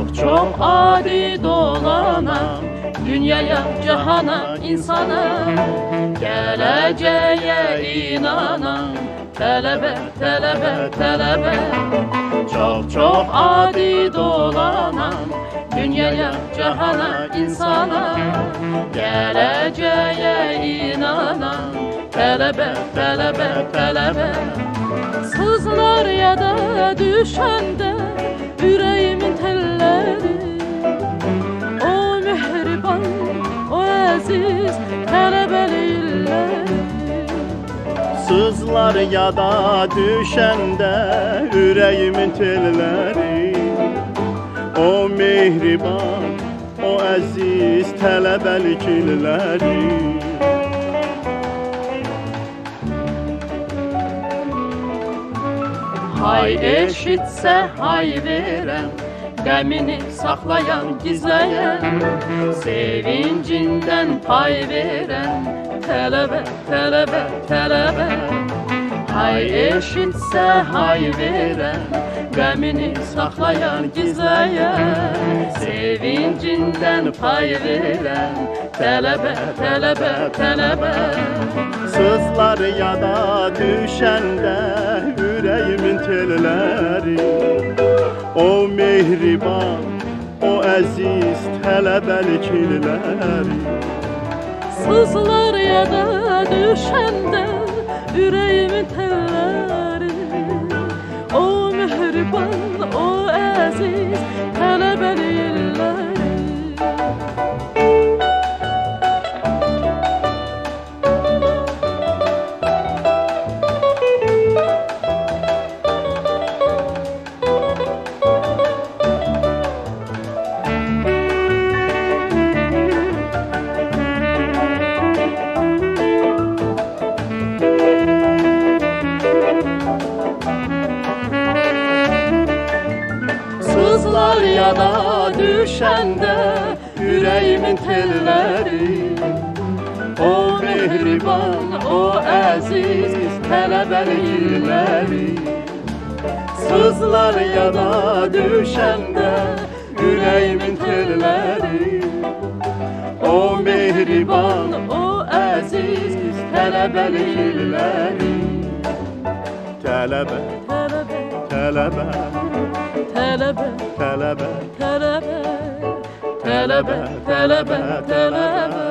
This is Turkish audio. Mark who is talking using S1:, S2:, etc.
S1: Çok çok adi dolanan dünyaya, cihana, insana, geleceğe inanan talebe, talebe, talebe. Çok çok adi dolanan dünyaya, cihana, insana, geleceğe inanan talebe, talebe, talebe. Sızlar ya da düşende yüreğimin telleri, o mehriban, o aziz talebeli illeri.
S2: Sızlar ya da düşende yüreğimin telleri, o mehriban, o aziz tələbəlik illəri.
S1: Hay eşitse hay veren, qəmini saxlayan, gizleyen, sevincinden pay veren talebe, talebe, talebe. Hay eşitse hay veren, qəmini saxlayan, gizleyen, sevincinden pay veren talebe, talebe, talebe.
S2: Sızlar ya da düşəndə yüreğimin telləri, o mehriban, o əziz tələbəlik illəri.
S1: Sızlar ya da düşende yüreğimin telleri, o mehriban, o aziz talebeli illeri. Sızlar ya da düşende yüreğimin telleri, o mehriban, o aziz talebeli illəri.
S2: Sızlar ya da düşəndə yüreğimin telləri, o mehriban, o əziz tələbəlik illəri. Tələbə,
S1: Talebe,
S2: tələbə,
S1: talebe,
S2: tələbə,
S1: talebe, talebe, talebe, talebe.